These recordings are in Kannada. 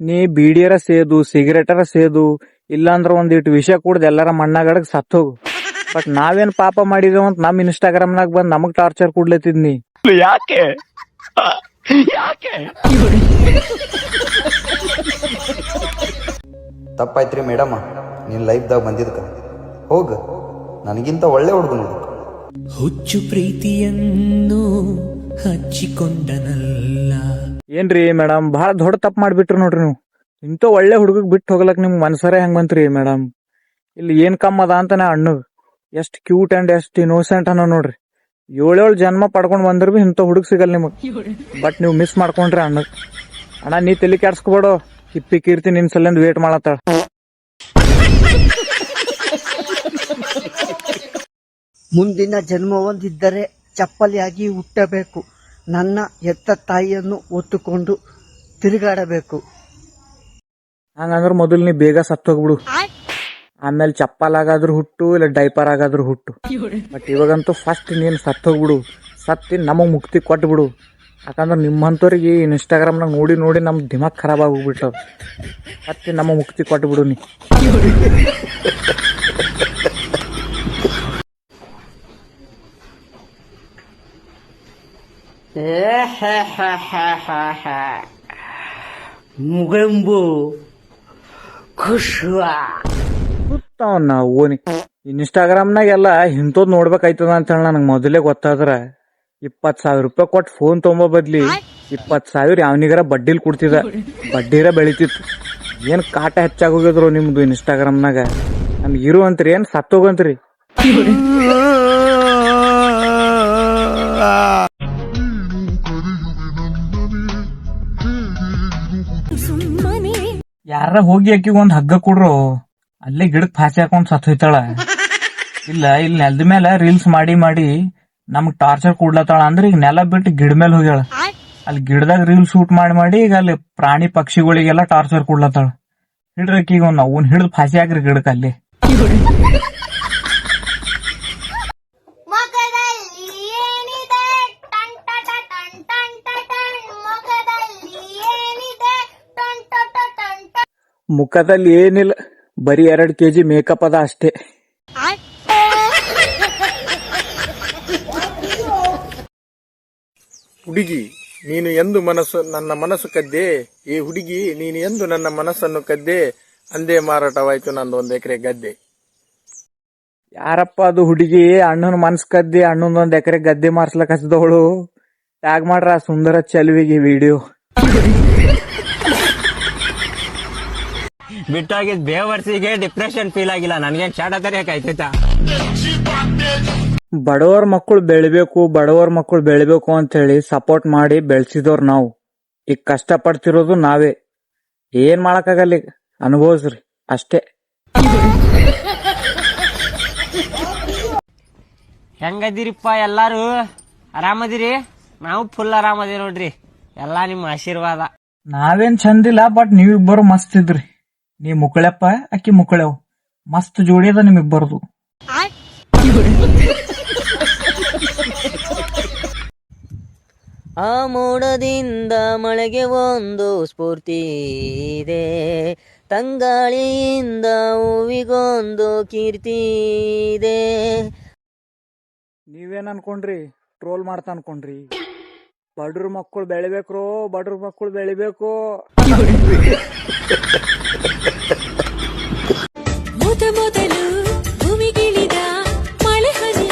ನೀ ಬೀಡಿಯರ ಸೇದು ಸಿಗರೇಟರ ಸೇದು ಇಲ್ಲಾಂದ್ರ ಒಂದಿಟ್ಟು ವಿಷಯ ಕುಡ್ದು ಎಲ್ಲಾರ ಮಣ್ಣಾಗಡಗ್ ಸತ್ತೋಗು. ಬಟ್ ನಾವೇನ್ ಪಾಪ ಮಾಡಿದೇವ ಅಂತ ನಮ್ ಇನ್ಸ್ಟಾಗ್ರಾಮ್ನಾಗ ಬಂದ್ ನಮಗ್ ಟಾರ್ಚರ್ ಕೊಡ್ಲತ್ತಿದ್ನಿ. ಯಾಕೆ ಯಾಕೆ ತಪ್ಪಾಯ್ತ್ರಿ ಮೇಡಮ್, ನಿನ್ ಲೈಫ್ದಾಗ ಬಂದಿದ್ಕ ಹೋಗ, ನನಗಿಂತ ಒಳ್ಳೆ ಹುಡುಗ ನೋಡು. ಹುಚ್ಚು ಪ್ರೀತಿಯನ್ನು ಹಚ್ಚಿಕೊಂಡನಲ್ಲ. ಏನ್ರಿ ಮೇಡಮ್, ಬಹಳ ದೊಡ್ಡ ತಪ್ಪು ಮಾಡ್ಬಿಟ್ರಿ ನೋಡ್ರಿ ನೀವು. ಇಂತ ಒಳ್ಳೆ ಹುಡುಗಗ್ ಬಿಟ್ಟು ಹೋಗ್ಲಕ್ ನಿಮ್ಗೆ ಮನ್ಸರೇ ಹೆಂಗ್ ಬಂತ್ರಿ ಮೇಡಮ್? ಇಲ್ಲಿ ಏನ್ ಕಮ್ಮ ಅದ ಅಂತಾನೆ ಅಣ್ಣಗ್ ಎಷ್ಟ್ ಕ್ಯೂಟ್ ಅಂಡ್ ಎಷ್ಟ್ ಇನ್ನೋಸೆಂಟ್ ಅನ್ನೋ ನೋಡ್ರಿ. 7 ಜನ್ಮ ಪಡ್ಕೊಂಡ್ ಬಂದ್ರ ಬಿ ಇಂಥ ಹುಡುಗ ಸಿಗಲ್ ನಿಮಗ್. ಬಟ್ ನೀವು ಮಿಸ್ ಮಾಡ್ಕೊಂಡ್ರಿ ಅಣ್ಣಗ್. ಅಣ್ಣ ನೀ ತಲೆ ಕೆಡ್ಸ್ಕೊಬೇಡು, ಕಿಪ್ಪಿ ಕೀರ್ತಿ ನಿನ್ ಸಲಿಂದ ವೇಟ್ ಮಾಡತ್ತಾಳ. ಮುಂದಿನ ಜನ್ಮ ಒಂದಿದ್ದರೆ ಚಪ್ಪಲಿಯಾಗಿ ಹುಟ್ಟಬೇಕು. ನನ್ನ ಎತ್ತ ತಾಯಿಯನ್ನು ಒತ್ತುಕೊಂಡು ತಿರುಗಾಡಬೇಕು. ಹಂಗಂದ್ರ ಮೊದಲು ನೀ ಬೇಗ ಸತ್ತೋಗ್ಬಿಡು, ಆಮೇಲೆ ಚಪ್ಪಲ್ ಆಗಾದ್ರೂ ಹುಟ್ಟು ಇಲ್ಲ ಡೈಪರ್ ಆಗಾದ್ರೂ ಹುಟ್ಟು. ಬಟ್ ಇವಾಗಂತೂ ಫಸ್ಟ್ ನೀನ್ ಸತ್ತೋಗ್ಬಿಡು, ಸತ್ತಿ ನಮಗ್ ಮುಕ್ತಿ ಕೊಟ್ಬಿಡು. ಯಾಕಂದ್ರೆ ನಿಮ್ಮಂತವ್ರಿಗೆ ಇನ್ಸ್ಟಾಗ್ರಾಮ್ನಾಗ ನೋಡಿ ನೋಡಿ ನಮ್ ದಿಮಾಗ್ ಖರಾಬ್ ಆಗೋಗ್ಬಿಟ್ಟವ್. ಸತ್ತಿ ನಮಗ್ ಮುಕ್ತಿ ಕೊಟ್ಬಿಡು ನೀ. ಮುಗಂಬು ಖುಷುವ ಗೊತ್ತವನ್ನ ಓನಿ ಇನ್ಸ್ಟಾಗ್ರಾಮ್ನಾಗ ಎಲ್ಲ ಇಂಥದ್ ನೋಡ್ಬೇಕಾಯ್ತದ ಅಂತ ಹೇಳಿ ನನಗೆ ಮೊದಲೇ ಗೊತ್ತಾದ್ರ 20,000 ರೂಪಾಯಿ ಕೊಟ್ಟು ಫೋನ್ ತೊಂಬ ಬದ್ಲಿ 20,000 ಯಾವನಿಗಾರ ಬಡ್ಡಿಲ್ ಕೊಡ್ತಿದ, ಬಡ್ಡಿರ ಬೆಳಿತಿತ್ತು. ಏನ್ ಕಾಟ ಹೆಚ್ಚಾಗೋಗಿದ್ರು ನಿಮ್ದು ಇನ್ಸ್ಟಾಗ್ರಾಮ್ನಾಗ. ನಮ್ಗೆ ಇರು ಅಂತ್ರಿ ಏನ್ ಸತ್ತೋಗಂತ್ರಿ? ಯಾರ ಹೋಗಿ ಆಕಿಗೆ ಒಂದ್ ಹಗ್ಗ ಕೊಡ್ರು, ಅಲ್ಲೇ ಗಿಡಕ್ ಫಾಸಿ ಹಾಕೊಂಡ್ ಸತ್ ಹೋಯ್ತಾಳ. ಇಲ್ಲ ಇಲ್ಲಿ ನೆಲದ ಮೇಲೆ ರೀಲ್ಸ್ ಮಾಡಿ ಮಾಡಿ ನಮಗ್ ಟಾರ್ಚರ್ ಕೊಡ್ಲತ್ತಾಳ. ಅಂದ್ರೆ ಈಗ ನೆಲ ಬಿಟ್ಟು ಗಿಡ ಮೇಲೆ ಹೋಗ್ಯಾಳ. ಅಲ್ಲಿ ಗಿಡದಾಗ ರೀಲ್ ಶೂಟ್ ಮಾಡಿ ಮಾಡಿ ಈಗ ಅಲ್ಲಿ ಪ್ರಾಣಿ ಪಕ್ಷಿಗಳಿಗೆಲ್ಲ ಟಾರ್ಚರ್ ಕೊಡ್ಲತ್ತಾಳ. ಹಿಡ್ರಿ ಈಗ ನಾವು ಹಿಡಿದು ಫಾಸಿ ಹಾಕ್ರಿ ಗಿಡಕ್ ಅಲ್ಲಿ. ಮುಖದಲ್ಲಿ ಏನಿಲ್ಲ, ಬರೀ 2 kg ಮೇಕಪ್ ಅದ ಅಷ್ಟೇ. ಹುಡುಗಿ ನೀನು ಎಂದು ನನ್ನ ಮನಸ್ಸು ಕದ್ದೆ, ಈ ಹುಡುಗಿ ನೀನು ಎಂದು ನನ್ನ ಮನಸ್ಸನ್ನು ಕದ್ದೆ, ಅಂದೇ ಮಾರಾಟವಾಯ್ತು ನಂದು 1 ಎಕರೆ ಗದ್ದೆ. ಯಾರಪ್ಪ ಅದು ಹುಡುಗಿ? ಅಣ್ಣನ ಮನ್ಸ್ ಕದ್ದಿ ಅಣ್ಣನ 1 ಎಕರೆ ಗದ್ದೆ ಮಾರ್ಸ್ಲಕ್ ಹಚ್ಚಿದವಳು. ಟ್ಯಾಗ್ ಮಾಡ್ರ ಸುಂದರ ಚೆಲುವಿಗೆ ವಿಡಿಯೋ. ಬಿಟ್ಟೋಗಿದ್ ಬೇವರ್ಸಿಗೆ ಡಿಪ್ರೆಷನ್ ಫೀಲ್ ಆಗಿಲ್ಲ, ನನ್ಗೇನ್ ಚಾಟ ತರಕಾಯ್ತೈತ. ಬಡವರ್ ಮಕ್ಕಳು ಬೆಳಿಬೇಕು ಅಂತ ಹೇಳಿ ಸಪೋರ್ಟ್ ಮಾಡಿ ಬೆಳ್ಸಿದವ್ರು ನಾವು. ಈಗ ಕಷ್ಟ ಪಡ್ತಿರೋದು ನಾವೇ. ಏನ್ ಮಾಡಕ್ಕಾಗಲ್ಲ, ಈಗ ಅನುಭವಿಸ್ರಿ ಅಷ್ಟೇ. ಹೆಂಗದಿರಿಪ್ಪ ಎಲ್ಲಾರು? ಆರಾಮದಿರಿ? ನಾವು ಫುಲ್ ಆರಾಮದಿ ನೋಡ್ರಿ, ಎಲ್ಲಾ ನಿಮ್ಮ ಆಶೀರ್ವಾದ. ನಾವೇನ್ ಚಂದಿಲ್ಲ, ಬಟ್ ನೀವಿಬ್ಬರು ಮಸ್ತ್ ಇದ್ರಿ. ನೀ ಮುಕ್ಕಳೆಪ್ಪ, ಅಕ್ಕಿ ಮುಕ್ಕಳೆವ್, ಮಸ್ತ್ ಜೋಡಿ ಅದ ನಿಮ್ಮಿಬ್ಬರದು. ಆ ಮೋಡದಿಂದ ಮಳೆಗೆ ಒಂದು ಸ್ಫೂರ್ತಿ ಇದೆ, ತಂಗಾಳಿಯಿಂದ ಹೂವಿಗೊಂದು ಕೀರ್ತಿ ಇದೆ. ನೀವೇನ್ ಅನ್ಕೊಂಡ್ರಿ? ಟ್ರೋಲ್ ಮಾಡ್ತಾ ಅನ್ಕೊಂಡ್ರಿ? ಬಡ್ರ ಮಕ್ಕಳು ಬೆಳಿಬೇಕ್ರೋ, ಬಡ್ರ ಮಕ್ಕಳು ಬೆಳಿಬೇಕು. ಮೊದಲು ಭೂಮಿಗಿಳಿದ ಮಳೆ ಹನಿ.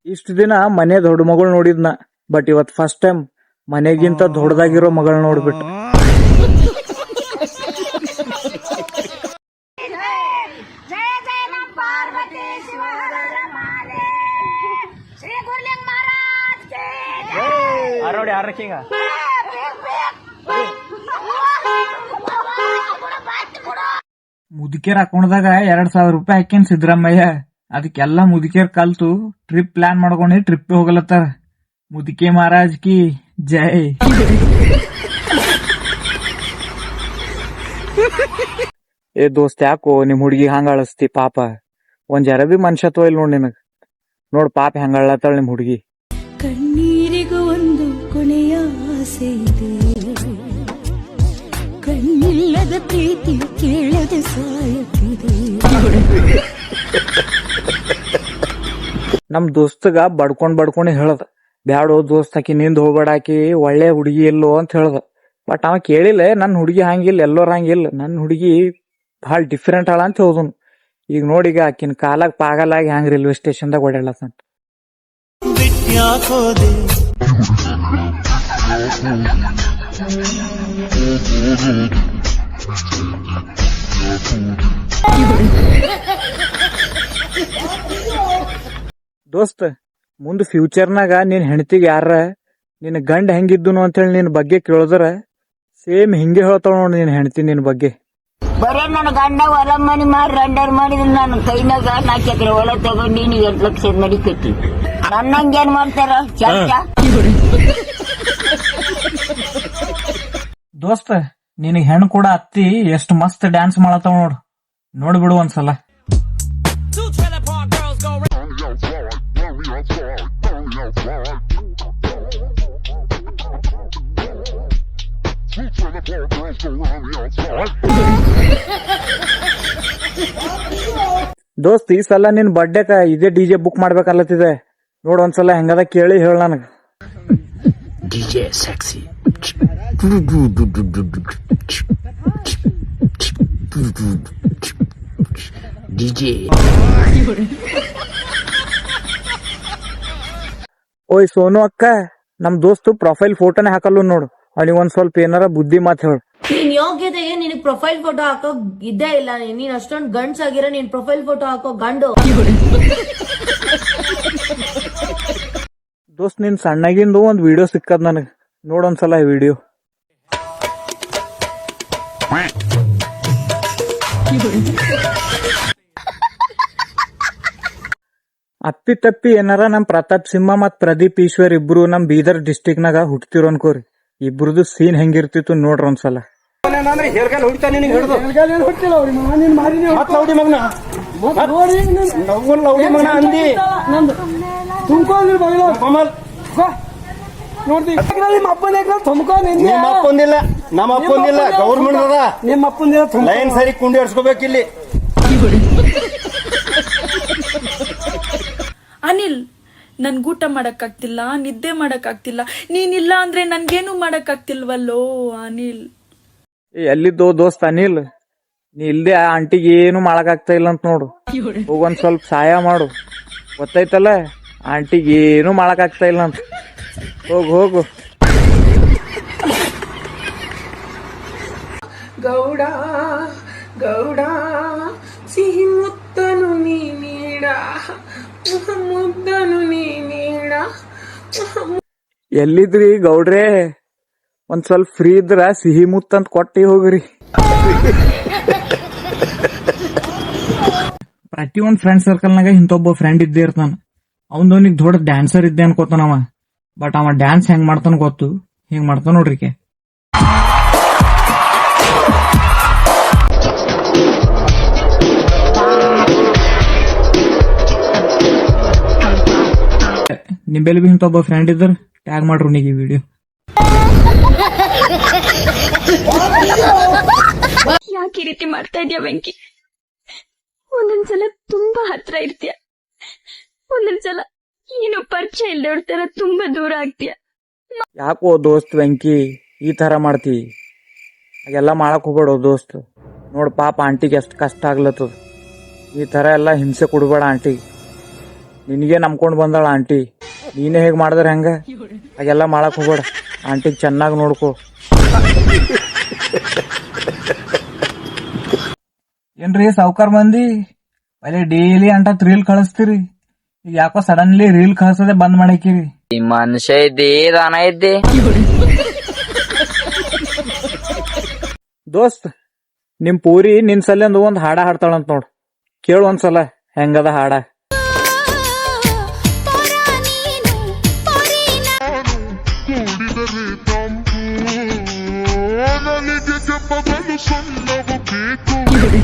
ಇಷ್ಟು ದಿನ ಮನೆ ದೊಡ್ಡ ಮಗಳು ನೋಡಿದ್ನ, ಬಟ್ ಇವತ್ ಫಸ್ಟ್ ಟೈಮ್ ಮನೆಗಿಂತ ದೊಡ್ಡದಾಗಿರೋ ಮಗಳು ನೋಡ್ಬಿಟ್ಟು. ನೋಡಿ ಆರಕ್ಕಿಂಗ ಮುದುಕೇರ್ ಅಕೌಂಟ್ದಾಗ 2,000 ರೂಪಾಯಿ ಹಾಕ್ಯನ್ ಸಿದ್ದರಾಮಯ್ಯ. ಅದಕ್ಕೆಲ್ಲಾ ಮುದುಕೇರ್ ಕಲ್ತು ಟ್ರಿಪ್ ಪ್ಲಾನ್ ಮಾಡ್ಕೊಂಡಿ ಟ್ರಿಪ್ ಹೋಗ್ಲತ್ತಾರ. ಮುದುಕೆ ಮಹಾರಾಜ್ ಕಿ ಜೈ. ಏ ದೋಸ್ತ್ ಯಾಕೋ ನಿಮ್ ಹುಡುಗಿ ಹಂಗ ಅಳಸ್ತಿ ಪಾಪ. ಒಂದ್ ಜರ ಬಿ ಮನುಷ್ಯತ್ವ ಇಲ್ಲ ನೋಡ್ ನಿನಗ್. ನೋಡ್ ಪಾಪ ಹೆಂಗ ಅಳ್ಳತ್ತಾಳ ನಿಮ್ ಹುಡುಗಿ. ಕಣ್ಣೀರಿಗೂ ಒಂದು ಕೊನೆಯ ಆಸೆ ಇದೆ, ಕಣ್ಣಿಲ್ಲದ ಪ್ರೀತಿ ಕೇಳದೆ ಸಾಯುತ್ತಿದೆ. ನಮ್ ದೋಸ್ತಗ ಬಡ್ಕೊಂಡ್ ಹೇಳದ, ಬ್ಯಾಡೋ ದೋಸ್ತ್ ಆಕಿ ನಿಂದ ಹೋಗ್ಬೇಡ, ಆಕಿ ಒಳ್ಳೆ ಹುಡುಗಿ ಇಲ್ಲೋ ಅಂತ ಹೇಳ್ದ. ಬಟ್ ಅವ ಕೇಳಿಲ್ಲ, ನನ್ ಹುಡುಗಿ ಹಂಗಿಲ್ಲ, ಎಲ್ಲೋರ್ ಹಂಗಿಲ್ಲ, ನನ್ ಹುಡುಗಿ ಭಾಳ ಡಿಫ್ರೆಂಟ್ ಆಳ ಅಂತ ಹೋದನು. ಈಗ ನೋಡಿಗ ಆಕಿನ ಕಾಲಾಗ ಪಾಗಲಾಗಿ ಹ್ಯಾಂಗ ರೈಲ್ವೆ ಸ್ಟೇಷನ್ದಾಗ ಓಡಾಡ್ಲತ್ತಂತ. ದೋಸ್ತ್, ಮುಂದ್ ಫ್ಯೂಚರ್ನಾಗ ನಿನ್ ಹೆಂಡತಿಗೆ ಯಾರ ನಿನ್ ಗಂಡ ಹೆಂಗಿದ್ದುನು ಅಂತೇಳಿ ನಿನ್ ಬಗ್ಗೆ ಕೇಳಿದ್ರ ಸೇಮ್ ಹಿಂಗೆ ಹೇಳ್ತಾಳ ನೋಡ್ ನಿನ್ ಹೆಂಡತಿ ನಿನ್ ಬಗ್ಗೆ. ಬರೇ ನನ್ನ ಗಂಡ ಹೊಲ ಮನಿ ಮಾರಿ ರಂಡರ್ ಮಾಡಿದ್ರೆ ನಾನು ಕೈನಾಗ 4 ಎಕರೆ ಹೊಲ ತಗೊಂಡು ನೀನು 8 ಲಕ್ಷ ಮಡಿ ಕಟ್ಟಿ ನನ್ನಂಗೇನ್ ಮಾಡ್ತಾರ ಚರ್ಚ. ದೋಸ್ತ, ನಿನಗ್ ಹೆಣ್ಣು ಕೂಡ ಅತ್ತಿ ಎಷ್ಟ್ ಮಸ್ತ್ ಡ್ಯಾನ್ಸ್ ಮಾಡತಾವ ನೋಡ್ಬಿಡು ಒಂದ್ಸಲ. ದೋಸ್ತ್, ಈ ಸಲ ನಿನ್ ಬರ್ಡೇಕ ಇದೇ ಡಿಜೆ ಬುಕ್ ಮಾಡ್ಬೇಕಲ್ಲತ್ತಿದೆ. ನೋಡ್ ಒಂದ್ಸಲ ಹೆಂಗದ ಕೇಳಿ ಹೇಳ ನನಗ. DJ sexy DJ. ಓಯ್ ಸೋನು ಅಕ್ಕ, ನಮ್ ದೋಸ್ತು ಪ್ರೊಫೈಲ್ ಫೋಟೋನೇ ಹಾಕಲ್ಲ ನೋಡು. ಅವನಿಗೆ ಒಂದ್ ಸ್ವಲ್ಪ ಏನಾರ ಬುದ್ಧಿ ಮಾತು ಹೇಳು. ನಿನ್ ಯೋಗ್ಯತೆಗೆ ನಿನಗ್ ಪ್ರೊಫೈಲ್ ಫೋಟೋ ಹಾಕೋ ಇದ್ದೇ ಇಲ್ಲ. ನೀನ್ ಅಷ್ಟೊಂದ್ ಗಂಡ್ಸ್ ಆಗಿರೋ ನೀನ್ ಪ್ರೊಫೈಲ್ ಫೋಟೋ ಹಾಕೋ ಗಂಡು. ದೋಸ್ತ್, ನಿನ್ ಸಣ್ಣಗಿಂದು ಒಂದ್ ವಿಡಿಯೋ ಸಿಕ್ಕದ್ ನನಗ್, ನೋಡೊಂದ್ಸಲ ಈ ವಿಡಿಯೋ. ಅಪ್ಪಿ ತಪ್ಪಿ ಏನಾರ ನಮ್ ಪ್ರತಾಪ್ ಸಿಂಹ ಮತ್ ಪ್ರದೀಪ್ ಈಶ್ವರ್ ಇಬ್ರು ನಮ್ ಬೀದರ್ ಡಿಸ್ಟಿಕ್ ನಾಗ ಹುಟ್ಟಿತಿರೋ ಅನ್ಕೋರಿ. ಇಬ್ರದು ಸೀನ್ ಹೆಂಗಿರ್ತಿತ್ತು ನೋಡ್ರಿ ಒಂದ್ಸಲ. ನಮ್ಮ ಅಪ್ಪಂದಿಲ್ಲ ಗೌರ್ಮೆಂಟ್ ಲೈನ್ ಸರಿ ಕುಂಡಿ ಹಡ್ಸ್ಕೋಬೇಕಿಲ್ಲಿ. ಅನಿಲ್, ನನ್ಗೆ ಊಟ ಮಾಡಕ್ಕಾಗ್ತಿಲ್ಲ, ನಿದ್ದೆ ಮಾಡಕ್ಕಾಗ್ತಿಲ್ಲ. ನೀನಿಲ್ಲ ಅಂದ್ರೆ ನನ್ಗೇನು ಮಾಡಕ್ಕಾಗ್ತಿಲ್ವಲ್ಲೋ ಅನಿಲ್. ಎಲ್ಲಿದ್ದೋ ದೋಸ್ತ್ ಅನಿಲ್, ನೀ ಇಲ್ದೆ ಆ ಆಂಟಿಗೆ ಏನು ಮಾಡಕ್ ಆಗ್ತಾ ಇಲ್ಲ ಅಂತ ನೋಡು. ಹೋಗೊಂದ್ ಸ್ವಲ್ಪ ಸಹಾಯ ಮಾಡು, ಗೊತ್ತೈತಲ್ಲ, ಆಂಟಿಗೆ ಏನು ಮಾಡಕ್ ಆಗ್ತಾ ಇಲ್ಲ ಅಂತ. ಹೋಗು. ಗೌಡ ಗೌಡ ಸಿಹಿ ಮುತ್ತನು ನೀ ನೀಡ, ಮುದ್ದನು ನೀ ನೀಡ. ಎಲ್ಲಿದ್ರಿ ಗೌಡ್ರೆ? ಒಂದ್ ಸ್ವಲ್ಪ ಫ್ರೀ ಇದ್ರ ಸಿಹಿ ಮುತ್ತ ಅಂತ ಕೊಟ್ಟಿ ಹೋಗ್ರಿ. ಪ್ರತಿಯೊಂದ್ ಫ್ರೆಂಡ್ ಸರ್ಕಲ್ನಾಗ ಇಂಥೊಬ್ಬ ಫ್ರೆಂಡ್ ಇದ್ದೇ ಇರ್ತಾನ. ಅವನಿಗೆ ದೊಡ್ಡ ಡ್ಯಾನ್ಸರ್ ಇದ್ದೆ ಅನ್ಕೋತಾನವ. ಬಟ್ ಅವ ಡ್ಯಾನ್ಸ್ ಹೆಂಗ್ ಮಾಡ್ತಾನ ಗೊತ್ತು? ಹಿಂಗ್ ಮಾಡ್ತಾನ ನೋಡ್ರಿಕೆ. ನಿಂಬೆಲ್ ಬಿ ಇಂಥೊಬ್ಬ ಫ್ರೆಂಡ್ ಇದ್ರ ಟ್ಯಾಗ್ ಮಾಡ್ರು ನೀಗ ಈ ವಿಡಿಯೋ. ಯಾಕೆ ಈ ರೀತಿ ಮಾಡ್ತಾ ಇದ್ಯಾ ವೆಂಕಿ? ಒಂದೊಂದ್ಸಲ ತುಂಬಾ ಹತ್ರ ಇರ್ತೀಯ, ಒಂದೊಂದ್ಸಲ ಏನು ಪರಿಚಯ ಇಲ್ದವ್ರ ತರ ತುಂಬಾ ದೂರ ಆಗ್ತೀಯ. ಯಾಕೋ ದೋಸ್ತ್ ವೆಂಕಿ ಈ ತರ ಮಾಡ್ತಿ? ಹಾಗೆಲ್ಲ ಮಾಡಕ್ ಹೋಗ್ಬೇಡ ದೋಸ್ತ್. ನೋಡ್ ಪಾಪ ಆಂಟಿಗೆ ಎಷ್ಟು ಕಷ್ಟ ಆಗ್ಲತ್ತದ. ಈ ತರ ಎಲ್ಲ ಹಿಂಸೆ ಕೊಡ್ಬೇಡ ಆಂಟಿಗೆ. ನಿನಗೆ ನಂಬ್ಕೊಂಡ್ ಬಂದಾಳ ಆಂಟಿ, ನೀನೇ ಹೇಗ್ ಮಾಡಿದ್ರೆ ಹೆಂಗ? ಹಾಗೆಲ್ಲ ಮಾಡಕ್ ಹೋಗ್ಬೇಡ. ಆಂಟಿಗೆ ಚೆನ್ನಾಗಿ ನೋಡ್ಕೋ. ಏನ್ರಿ ಸಾವ್ಕಾರ್ ಮಂದಿ, ಅಲ್ಲಿ ಡೈಲಿ ಅಂಟ ರೀಲ್ ಕಳಿಸ್ತೀರಿ, ಈಗ ಯಾಕೋ ಸಡನ್ಲಿ ರೀಲ್ ಕಳ್ಸೋದೇ ಬಂದ್ ಮಾಡಾಕಿರಿ? ಈ ಮನುಷ್ಯ ಇದ್ದಿ ದಾನ ಇದ್ದಿ. ದೋಸ್ತ್, ನಿಮ್ ಪೂರಿ ನಿನ್ ಸಲಿಂದ ಒಂದ್ ಹಾಡ ಹಾಡ್ತಾಳಂತ ನೋಡ್, ಕೇಳು ಒಂದ್ಸಲ ಹೆಂಗದ ಹಾಡ. ಹೊಡಿ